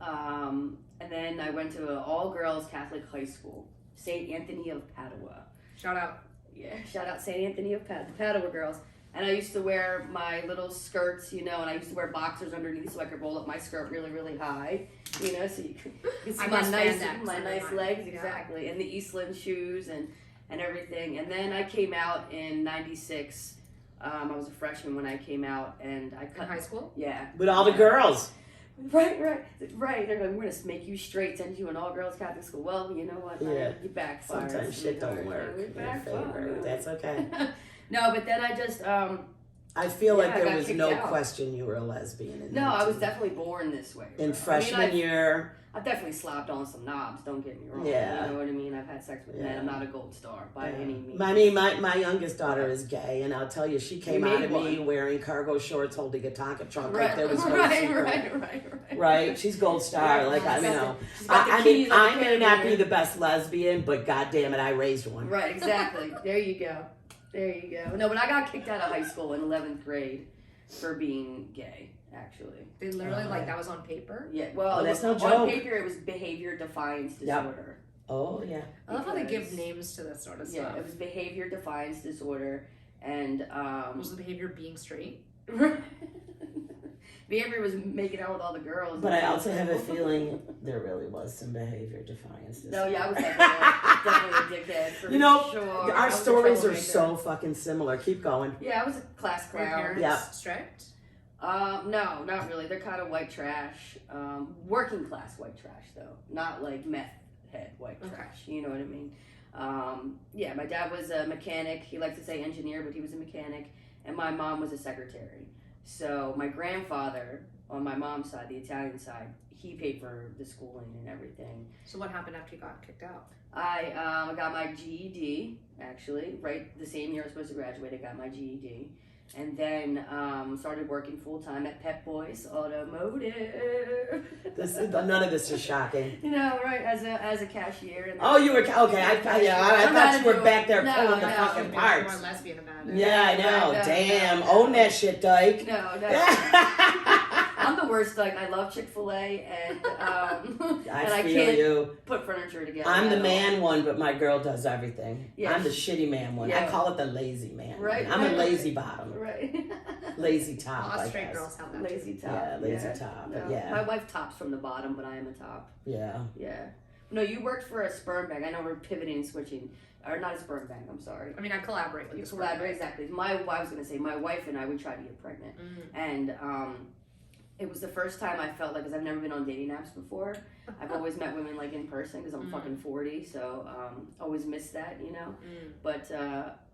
and then I went to an all-girls Catholic high school, St. Anthony of Padua. shout out. Yeah, shout out St. Anthony of Padua, the Padua girls. And I used to wear my little skirts, you know, and I used to wear boxers underneath so I could roll up my skirt really, really high, you know, so you could see I my miss nice, spandex my under nice mine. legs, Yeah. exactly, and the Eastland shoes and everything. And then I came out in '96. I was a freshman when I came out, and I In cut. high school? Yeah. With all the girls. Right. They're like, we're gonna make you straight, send you an all-girls Catholic school. Well, you know what? Yeah. You backfired. Sometimes shit don't work We in your favor. backfired. That's okay. No, but then I just I feel Yeah, like I there got was kicked no out. question you were a lesbian. No, I was definitely born this way. in bro. freshman year. I definitely slapped on some knobs, don't get me wrong. Yeah. You know what I mean? I've had sex with men. I'm not a gold star by any means. I mean, my youngest daughter is gay, and I'll tell you, she came out made of me one. wearing cargo shorts, holding a Tonka trunk, Right, like there was no right, secret. right. Right? She's gold star. Right. Like I She's got know. the- she's got the I keys mean, on the I may not be carrier. the best lesbian, but goddamn it, I raised one. Right, exactly. There you go. No, but I got kicked out of high school in 11th grade for being gay, actually. They literally, like, that was on paper? Yeah, well, Oh, that's no on joke. paper it was behavior defiance disorder. Oh yeah. I love how they give Because- names to this sort of Yeah, stuff. it was behavior defiance disorder, and Was the behavior being straight? behavior was making out with all the girls. But I also have a feeling there really was some behavior defiance. No, yeah, I was definitely a dickhead for You know, sure. I our was a stories are troublemaker. so fucking similar. Keep going. Yeah, I was a class Were your clown. parents Yeah. strict? No, not really. They're kind of white trash. Working class white trash, though. Not like meth head white Okay. trash. You know what I mean? Yeah, my dad was a mechanic. He likes to say engineer, but he was a mechanic. And my mom was a secretary. So my grandfather, on my mom's side, the Italian side, he paid for the schooling and everything. So what happened after you got kicked out? I got my GED, actually, right the same year I was supposed to graduate. I got my GED. And then started working full-time at Pep Boys Automotive. None of this is shocking. You know, right, as a cashier. And Oh, you were okay. I I'm not thought you were into back there it. No, pulling the no. fucking You're parts. more lesbian about it. Yeah, I know. No, Damn, no. own that shit, Dyke. No. I'm the worst. Like, I love Chick-fil-A, and I and feel can't you. put furniture together. I'm the at all. man one, but my girl does everything. Yeah. I'm the shitty man one. I Yeah. call it the lazy man. Right, I'm right, a lazy bottom. Right. Lazy A top, lot of I straight guess. girls have that Lazy too. top. Yeah, lazy top. No. Yeah. My wife tops from the bottom, but I am a top. Yeah. Yeah. No, you worked for a sperm bank. I know we're pivoting and switching. Or not a sperm bank, I'm sorry. I mean, I collaborate with You this collaborate, exactly. I was going to say, my wife and I, we tried to get pregnant. And it was the first time I felt like, because I've never been on dating apps before. I've always met women like in person because I'm fucking 40. So always missed that, you know. But,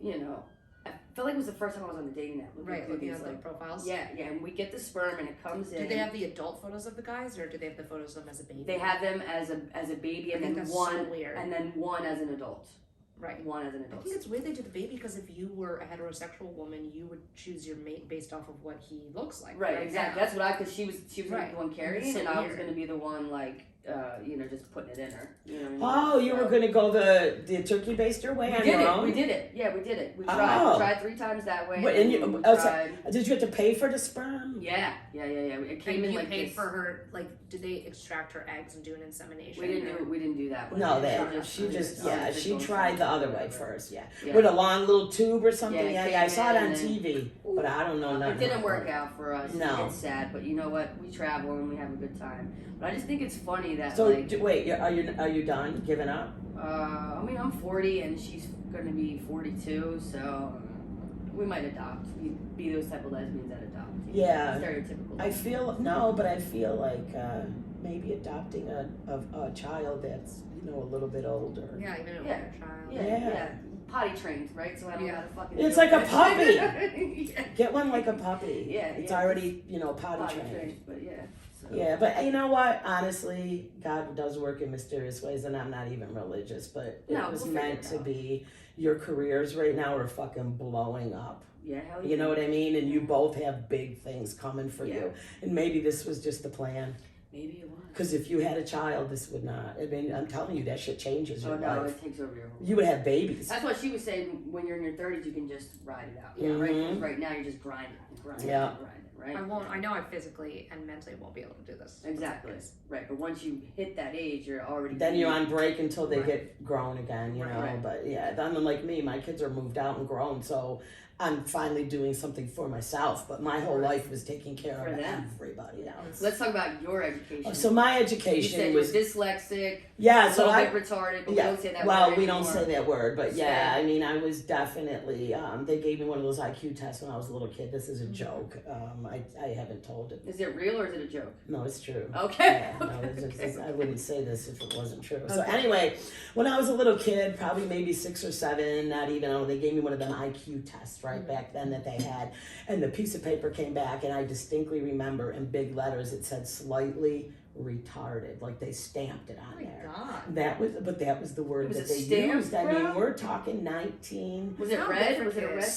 you know, I felt like it was the first time I was on the dating app. Right, looking these, at like profiles. Yeah, and we get the sperm and it comes in. Do they have the adult photos of the guys, or do they have the photos of them as a baby? They have them as a baby, I and think then that's one so weird. and then one as an adult. Right. one as an I adult. think it's weird they did the baby because if you were a heterosexual woman, you would choose your mate based off of what he looks like. Right, exactly. now. That's what because she was Right. the one carrying, It's so and I was weird. going to be the one like, just putting it in her. You know what I mean? Oh, you were So- going to go the turkey baster way on We did your it. own? We did it. Yeah, we did it. We tried. Oh. We tried 3 times that way. But- and you- we oh, so- tried. Did you have to pay for the sperm? Yeah. It came And in you like paid this. for her, like, did they extract her eggs and do an insemination? We didn't do that one. No, she tried the other way first, yeah. Yeah. With a long little tube or something. Yeah, Yeah, I saw it on and then- TV, but I don't know nothing. It didn't about work it. out for us. No. It's sad, but you know what? We travel and we have a good time. But I just think it's funny that So like, wait, are you done giving up? I mean, I'm 40 and she's gonna be 42, so we might adopt. We be those type of lesbians that adopt. Yeah. Stereotypical. I feel like maybe adopting a child that's a little bit older. Yeah, even an Yeah. older child. Yeah. Potty trained, right? So I don't Yeah. gotta fucking. It's deal like a with puppy. it. Yeah. Get one like a puppy. Yeah, It's yeah. already potty trained. but yeah. So. Yeah, but you know what? Honestly, God does work in mysterious ways, and I'm not even religious, but it No, was we'll meant figure to it out. be. Your careers right now are fucking blowing up. Yeah, hell yeah. You know what I mean? And you both have big things coming for Yeah. you. And maybe this was just the plan. Maybe it was. Because if you had a child, this would not. I mean, I'm telling you, that shit changes Oh your no, life. it takes over your whole. You would have babies. That's what she was saying. When you're in your 30s, you can just ride it out. Yeah, right. 'Cause Mhm. right now you're just grinding, Yeah. right. I know I physically and mentally won't be able to do this. Exactly. Right, but once you hit that age, you're already. Then you're on break until they Right. get grown again, you know. Right. But yeah, unlike me, my kids are moved out and grown, so I'm finally doing something for myself. But my whole life was taking care For of them. everybody else. Let's talk about your education. So my you education said was you were dyslexic, yeah. a So little I bit retarded, but yeah. we don't say that Well, word we don't anymore. say that word, but yeah, Sped. I mean, I was definitely. They gave me one of those IQ tests when I was a little kid. This is a joke. I haven't told it. Is it real or is it a joke? No, it's true. Okay. Yeah, no, I wouldn't say this if it wasn't true. So Okay. anyway, when I was a little kid, probably maybe 6 or 7, not even, they gave me one of them IQ tests right back then that they had. And the piece of paper came back and I distinctly remember in big letters it said slightly retarded, like they stamped it Oh on my there. god. That was the word Was that it they stamped, used. I mean, bro? we're talking 1968. Was it Not red? good Was for it a red? kids.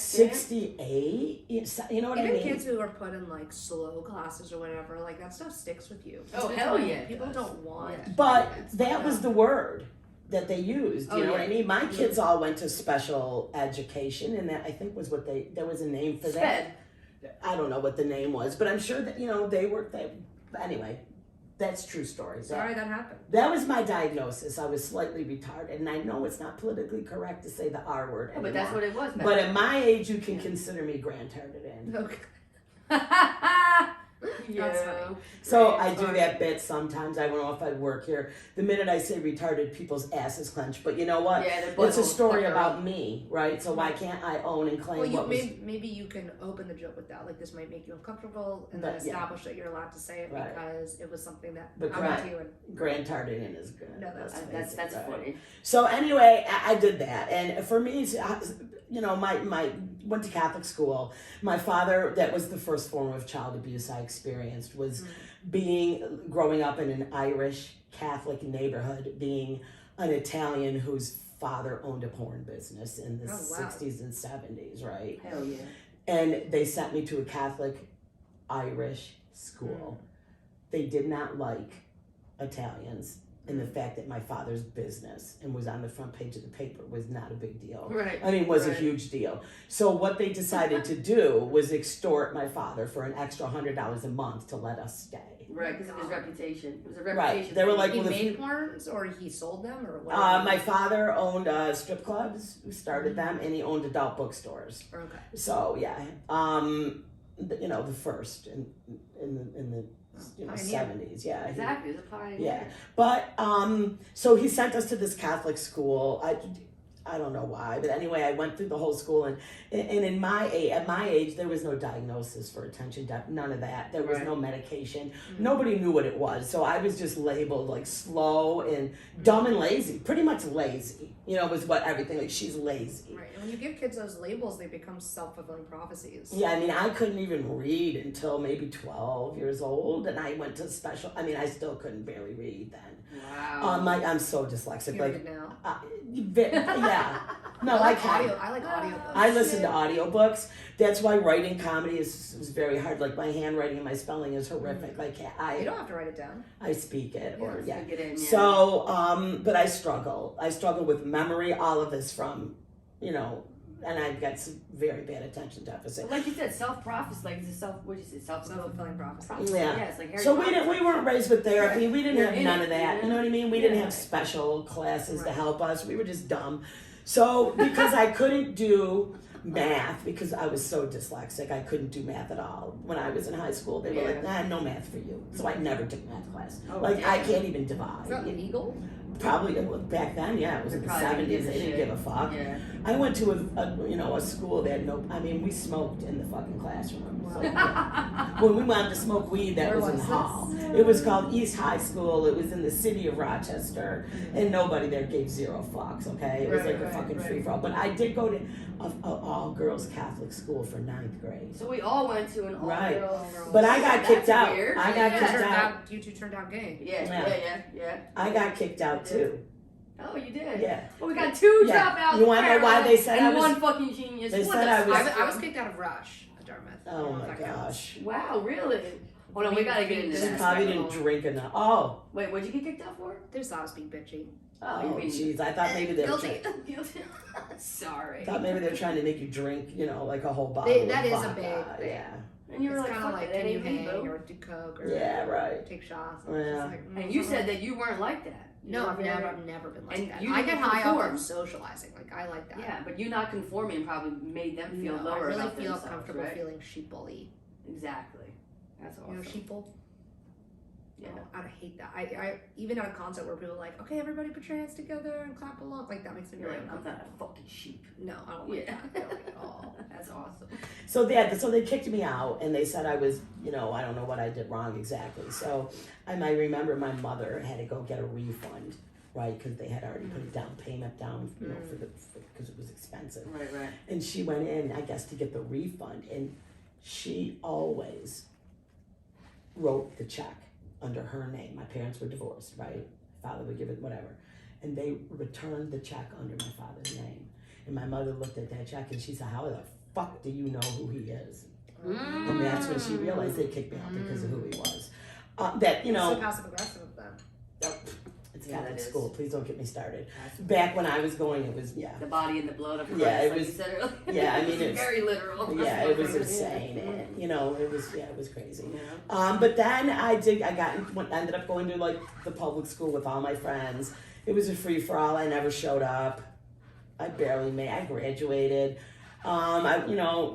stamp? You know what I Even mean? kids who are put in like slow classes or whatever, like that stuff sticks with you. Oh, People hell don't- yeah, it People does. don't want. Yeah. But It's that like was the word that they used. You Oh, know what I yeah. mean? My kids all went to special education, and that I think was what there was a name for that. Sped. I don't know what the name was, but I'm sure that they worked that. Anyway, that's true stories. Sorry that happened. That was my diagnosis. I was slightly retarded, and I know it's not politically correct to say the R word Oh, anymore. but that's what it was. But at my age, you can consider me grandtarded in. Okay. yeah. funny. So I do that bit sometimes. I don't know if I work here. The minute I say retarded, people's asses clench. But you know what? Yeah, the It's a buttholes story pucker about up. me, right? So why can't I own and claim Well, what was... maybe you can open the joke with that. Like this might make you uncomfortable, and then But, yeah. establish that you're allowed to say it Right. because it was something that But happened right. to you. And grandtarded in is good. No, let's face That's it, right? funny. So anyway, I did that, and for me, my went to Catholic school. My father, that was the first form of child abuse I experienced, was growing up in an Irish Catholic neighborhood, being an Italian whose father owned a porn business in the Oh, wow. 60s and 70s, right? Hell yeah. And they sent me to a Catholic Irish school. They did not like Italians, and the fact that my father's business and was on the front page of the paper was not a big deal. Right. I mean, it was a Right. huge deal. So what they decided to do was extort my father for an extra $100 a month to let us stay. Right, because of his reputation. It was a Right. reputation. They were thing. like, he well, if made you, porns, or he sold them, or what? my father owned strip clubs, started them, and he owned adult bookstores. Okay. So yeah, the first in the Pioneer. 70s. Yeah, he- Exactly, it was a pioneer. Yeah, but so he sent us to this Catholic school. I don't know why, but anyway, I went through the whole school, and at my age, there was no diagnosis for attention deficit, none of that. There was Right. no medication. Nobody knew what it was, so I was just labeled like slow and dumb and lazy, pretty much lazy. Was what everything, like she's lazy. Right. And when you give kids those labels, they become self-fulfilling prophecies. Yeah, I mean, I couldn't even read until maybe 12 years old, and I went to special. I mean, I still couldn't barely read then. Wow. I'm so dyslexic. You Like, read now. yeah, Yeah. No, I can. I like audiobooks. I listen to audiobooks. That's why writing comedy is very hard. Like my handwriting and my spelling is horrific. Like You I don't have to write it down. speak it or yeah. Speak it in, yeah. So but I struggle. I struggle with memory. All of this from, and I've got some very bad attention deficit. Like you said, self-prophecy, like it's a Self-fulfilling prophecy. Yeah. Yeah, it's like Harry So Potter. we weren't raised with therapy. We didn't have in none it, of that. yeah. You know what I mean? We didn't Yeah. have special classes to Right. help us. We were just dumb. So because I couldn't do math because I was so dyslexic, I couldn't do math at all. When I was in high school, they were like, "Nah, no math for you." So I never took math class. Oh, Like damn. I can't even divide. Is that illegal? Probably back then, yeah, it was in the Probably didn't give '70s. a They didn't shit. give a fuck. Yeah. I went to a school that had no. I mean, we smoked in the fucking classroom. So, when we wanted to smoke weed, that Where was in was the hall. It was called East High School. It was in the city of Rochester, and nobody there gave zero fucks. Okay, it was Right, like a right, fucking right. free for all. But I did go to a all girls Catholic school for 9th grade. So we all went to an Right. all-girls. But I got That's kicked out. weird. I got Yeah. kicked out. You two turned out gay. Yeah. I got kicked out too. Oh, you did? Yeah. Well, we got two Yeah. dropouts. You wanna know why they said and I was- one fucking genius. They What said the I was- I was kicked out of Rush at Dartmouth. I don't Oh know if my that counts. gosh. Wow, really? Hold on, we gotta get into She that. probably didn't drink enough. Oh. Wait, what'd you get kicked out for? They just thought I was being bitchy. Oh, Oh, jeez. I thought maybe they were Guilty. trying, Guilty. Sorry. thought maybe they were trying to make you drink, like a whole bottle That of is a vodka. big thing. Yeah. And you were It's like, kind of fuck like, it, that can you ain't me, hang boo. or do coke or Yeah, right. take shots? Yeah. It's just like, And you said that you weren't like that. You No, were I've very- never been like and that. you I get didn't high off conform. of socializing. Like I like that. Yeah, but you not conforming probably made them feel No, lower I really about feel themselves, comfortable right? feeling sheepily. Exactly. That's awesome. You know, sheeple. Yeah. Oh, I hate that. I even at a concert where people are like, okay, everybody put your hands together and clap along. Like that makes me You're really like, I'm uncomfortable. not a fucking sheep. No, I don't like Yeah. that. I don't like it at all. That's awesome. So they kicked me out and they said I was, I don't know what I did wrong exactly. So I remember my mother had to go get a refund, right? Because they had already put a down payment down, because it was expensive. Right. And she went in, I guess, to get the refund, and she always wrote the check under her name. My parents were divorced, right? Father would give it whatever. And they returned the check under my father's name. And my mother looked at that check and she said, how the fuck do you know who he is? And that's when she realized they kicked me out because of who he was. So passive aggressive of them. It's Yeah, Catholic that is. school. Please don't get me started. That's Back when I was going, it was, the body and the blood of Christ, Yeah, it like was- you said earlier. yeah, I mean, it's- very literal. Yeah, it was insane. And, it was crazy. Yeah. But then I ended up going to like the public school with all my friends. It was a free for all. I never showed up. I graduated.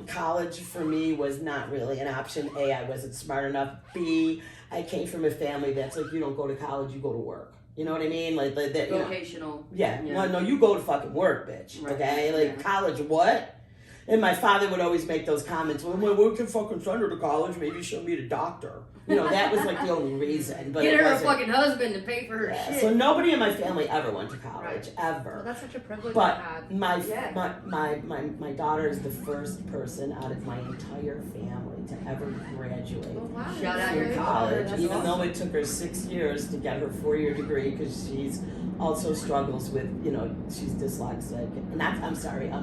College for me was not really an option. A, I wasn't smart enough. B, I came from a family that's like, you don't go to college, you go to work. You know what I mean? Like that. Vocational. Yeah. Yeah. Well, no, you go to fucking work, bitch. Right. Okay? Like, Yeah. college, what? And my father would always make those comments, well, we can fucking send her to college, maybe she'll meet a doctor. That was like the only reason. But Get it her a wasn't. fucking husband to pay for her Yeah, shit. so nobody in my family ever went to college, Well, ever. that's such a privilege But I had. my daughter is the first person out of my entire family to ever graduate Oh, wow. Shout out from your college, That's even though awesome. it took her 6 years to get her 4-year degree because she's also struggles with, she's dyslexic.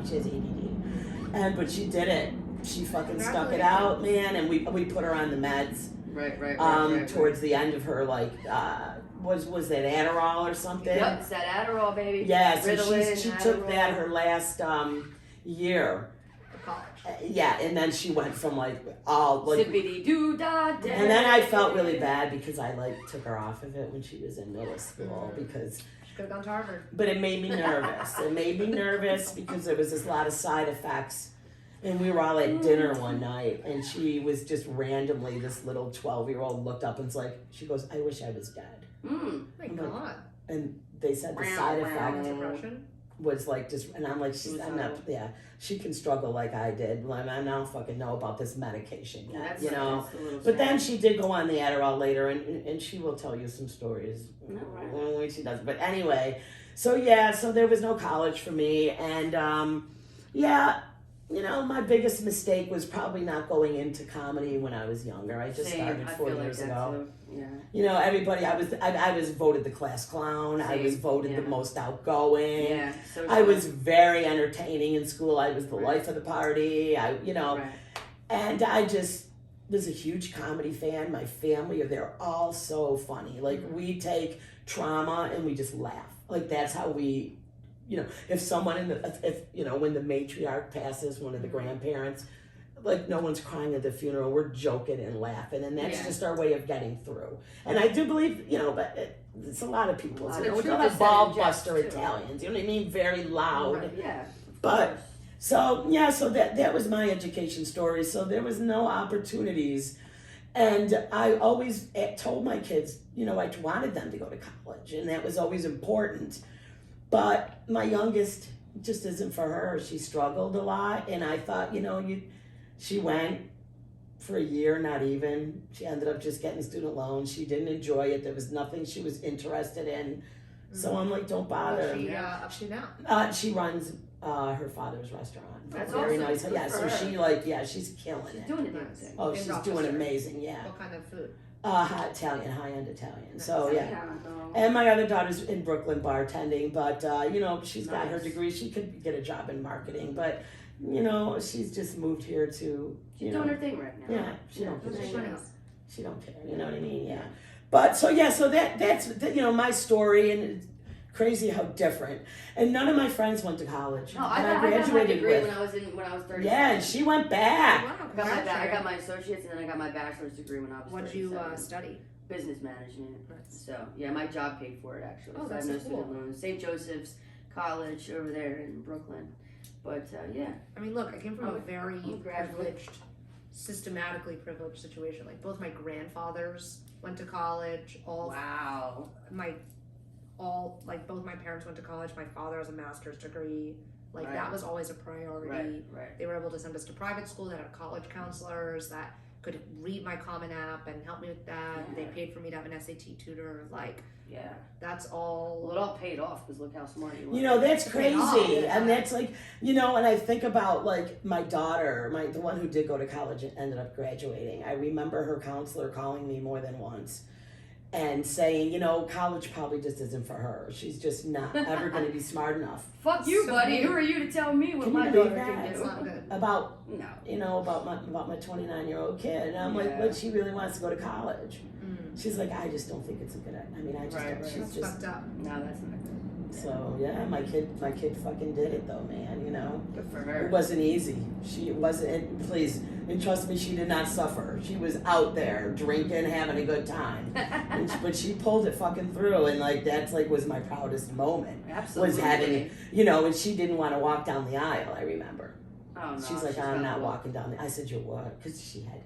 She has ADD. But she did it. She fucking stuck it out, man, and we put her on the meds. Right. Towards the end of her, was that Adderall or something? Yep, it's that Adderall, baby. Yeah, so Ritalin, she took Adderall. that her last year. For college. Yeah, and then she went from all Zippity doo da da. and then I felt really bad because I took her off of it when she was in middle school because, She could have gone to Harvard. but it made me nervous. It made me nervous because there was this lot of side effects. And we were all at dinner one night, and she was just randomly, this little 12-year-old looked up and was like, she goes, I wish I was dead. Oh my I'm like, God. And they said the side effect Depression. was and I'm like, she can struggle like I did. I don't fucking know about this medication yet, That's a little But then sad. she did go on the Adderall later, and she will tell you some stories Alright. when she does. But anyway, so there was no college for me, and you know, my biggest mistake was probably not going into comedy when I was younger. I just Same. started I 4 feel like years that ago. too. Yeah. You know, everybody, I was voted the class clown. I was Same. voted Yeah. the most outgoing. Yeah. So I was very entertaining in school. I was the Right. life of the party. Right. And I just was a huge comedy fan. My family, they're all so funny. Like, we take trauma and we just laugh. Like, that's how we, you know, if someone when the matriarch passes, one of the grandparents, like, no one's crying at the funeral. We're joking and laughing, and that's just our way of getting through. And I do believe, you know, but it's a lot of people. The You know, truth we're is not said in ball jest, buster too. Italians. You know what I mean? Very loud. Right. Yeah. But so that was my education story. So there was no opportunities, and I always told my kids, you know, I wanted them to go to college, and that was always important. But my youngest just isn't for her. She struggled a lot, and I thought, you know, she went for a year, not even. She ended up just getting student loans. She didn't enjoy it. There was nothing she was interested in. So I'm like, don't bother. What's she up to now? She runs her father's restaurant. That's very awesome. nice. Good Yeah, for so her. she's killing She's it. doing the damn Nice. thing. Oh, In she's Rochester. doing amazing. Yeah, What kind of food? high Italian, high-end Italian. So yeah. No. And my other daughter's in Brooklyn bartending, but you know, she's got her Nice. degree. She could get a job in marketing, but you know, she's just moved here to She's doing her thing right now. yeah, she don't What's care. she doing? She don't care. You know what I mean? Yeah. But so that's you know, my story, and it's crazy how different. And none of my friends went to college. No, and I got my graduated degree with. when I was 30. Yeah, and she went back. Wow, I got my associates and then I got my bachelor's degree when I was What'd you 37. study? Business management. Nice. So yeah, my job paid for it actually. Oh, so that's I have no so cool. student loans. St. Joseph's College over there in Brooklyn. But yeah. I mean, look, I came from a very graduate. privileged, systematically privileged situation. Like, both my grandfathers went to college. Wow. Both my parents went to college. My father has a master's degree. Like, Right. that was always a priority. Right. They were able to send us to private school that had college counselors that could read my Common App and help me with that. Yeah. They paid for me to have an SAT tutor. Like, Yeah. that's all. Well, it all paid off because look how smart you were. You know, that's It paid crazy. off, yeah. And that's like, you know, and I think about like my daughter, the one who did go to college and ended up graduating. I remember her counselor calling me more than once and saying, you know, college probably just isn't for her. She's just not ever going to be smart enough. Fuck you, So buddy. weird. Who are you to tell me what Can my you daughter believe can that? It's do? not good. About, No. you know, about my 29-year-old kid. And I'm like, Yeah. but she really wants to go to college. Mm. She's like, I just don't think it's a good idea. I mean, I just Right, don't. right. She's That's just, fucked up. No, that's not good. so yeah, my kid fucking did it though, man, you know. Good for It her. wasn't easy. She wasn't, and please, and trust me, she did not suffer. She was out there drinking, having a good time. But she pulled it fucking through, and like that's like was my proudest moment. Absolutely. Was having, you know, and she didn't want to walk down the aisle. I remember. Oh no. She's like, got I'm not a- walking down the. I said, you're what? Because she had,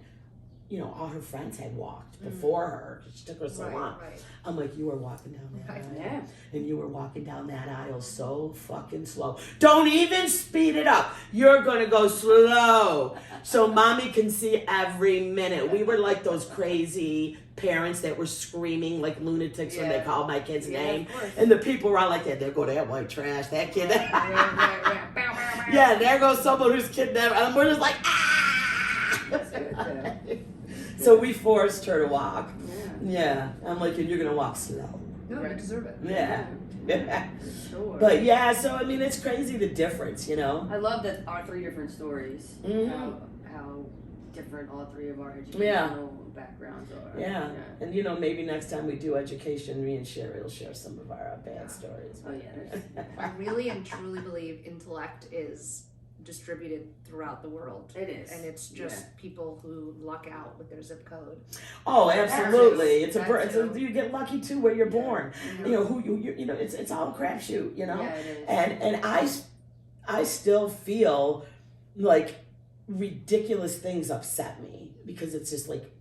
you know, all her friends had walked before her. It took her so Right, long. right. I'm like, you were walking down that Right. aisle. Yeah. And you were walking down that aisle so fucking slow. Don't even speed it up. You're gonna go slow so mommy can see every minute. We were like those crazy parents that were screaming like lunatics when they Yeah. called my kid's Yeah, name. of course. And the people were all like that. There go that white trash, that kid. Right, right, right. Bow, bow, bow. Yeah, there goes someone who's kidnapped. And we're just like, ah! That's good, So we forced her to walk. Yeah. Yeah. I'm like, and you're gonna walk slow. No, Right. you deserve it. Yeah. Sure. But yeah, so I mean, it's crazy the difference, you know. I love that our three different stories. Mhm. How different all three of our Yeah. educational backgrounds are. Yeah. And you know, maybe next time we do education, me and Sherry will share some of our bad stories. Oh yeah. I really and truly believe intellect is distributed throughout the world. It is. And it's just people who luck out with their zip code. Oh, absolutely. It's That too. you get lucky too where you're born. Yeah. You know who you know. It's all a crapshoot. You know. Yeah, it is. And I still feel like ridiculous things upset me because it's just like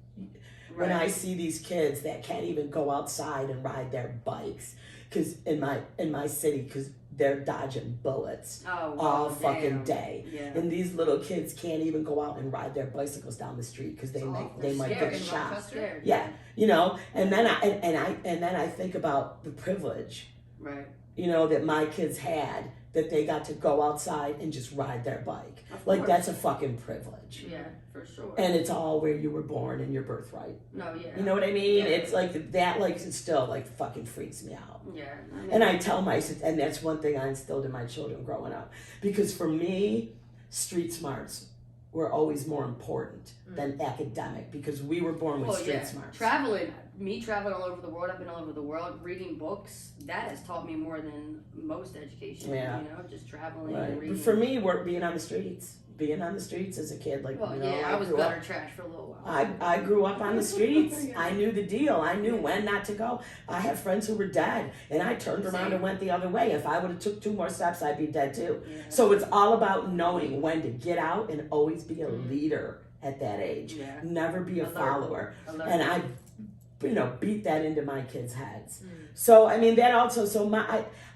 when I see these kids that can't even go outside and ride their bikes because in my city because they're dodging bullets Oh, well, all fucking damn. day. Yeah. And these little kids can't even go out and ride their bicycles down the street because they might scared. get In shot. Rochester? Scared. Yeah, you know, and then I think about the privilege, Right. you know, that my kids had that they got to go outside and just ride their bike. Of Like, course. that's a fucking privilege. Yeah, for sure. And it's all where you were born and your birthright. No, yeah. You know what I mean? Yeah. It's like that, like, it still, like, fucking freaks me out. Yeah. And I tell and that's one thing I instilled in my children growing up. Because for me, street smarts were always more important than academic, because we were born with street smarts. Traveling all over the world, I've been all over the world, reading books, that has taught me more than most education. Yeah. You know, just traveling Right. and reading. But for me, being on the streets as a kid, like, Well, you know, I was grew gutter up, trash for a little while. I grew up on the streets. Yeah. I knew the deal. I knew when not to go. I have friends who were dead, and I turned around Same. and went the other way. If I would have took 2 more steps, I'd be dead too. Yeah. So it's all about knowing when to get out and always be a leader at that age. Yeah. Never be a Alert. follower. Alert. And I, beat that into my kids' heads. So I mean, that also. So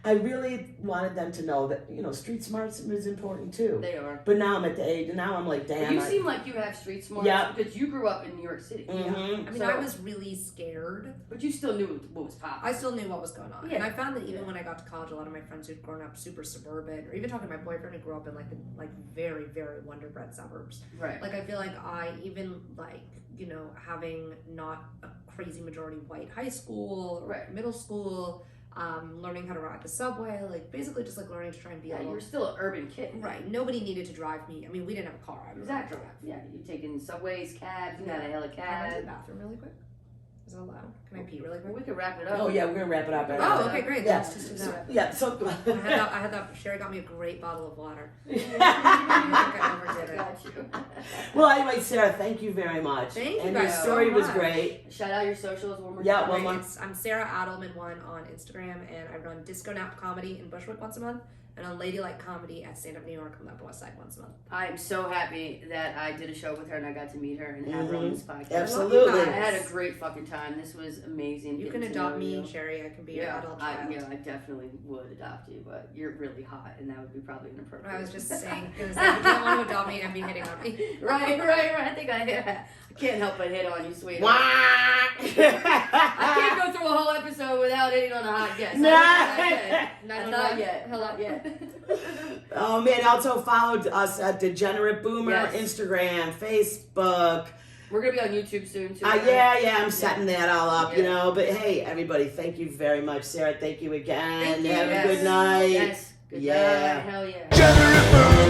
I really wanted them to know that, you know, street smarts is important too. They are. But now I'm at the age, and now I'm like, damn. You seem like you have street smarts because you grew up in New York City. Mhm. I mean, So- I was really scared. But you still knew what was popping. I still knew what was going on. Yeah. And I found that even Yeah. when I got to college, a lot of my friends who'd grown up super suburban, or even talking to my boyfriend who grew up in like the very, very wonder bread suburbs. Right. Like, I feel like you know, having not a crazy majority white high school or Right. middle school, learning how to ride the subway, like basically just like learning to try and be Yeah, a you little. were still an urban kid. Right. Nobody needed to drive me. I mean, we didn't have a car. I was Exactly. drive. Yeah, you taking subways, cabs, you got a Can I go to the helicab. bathroom really quick? Is that allowed? Can I pee really Well, quick? we could wrap it up. Oh yeah, we're gonna wrap it up. Oh, okay, great. Yeah. Let's just do that. Yeah. So. I had that. Sherry got me a great bottle of water. I think I overdid it. Got you. Well, anyway, Sarah, thank you very much. Thank you And guys your so story was much. great. Shout out your socials one more Yeah, time. one more. I'm Sarah Adelman1 on Instagram, and I run Disco Nap Comedy in Bushwick once a month, and Unladylike Comedy at Stand Up New York on the Upper West Side once a month. I'm so happy that I did a show with her and I got to meet her and have her on this podcast. Absolutely. I love I you had guys. a great fucking time. This was amazing. You getting can to adopt know me, you. Sherry. I can be your adult child. I definitely would adopt you, but you're really hot, and that would be probably inappropriate. I was just saying, because you don't want to adopt me and be hitting on me. right. I think I can't help but hit on you, sweetheart. Wah! I can't go through a whole episode without hitting on a hot guest. Not yet. Oh man! Also followed us at Degenerate Boomer, Yes. Instagram, Facebook. We're gonna be on YouTube soon too. Yeah, I'm setting that all up, you Yeah. know. But hey, everybody, thank you very much, Sarah. Thank you again. Thank you. Have Yes. a good night. Yes. Good Yeah. night. Hell yeah. Generate boomer.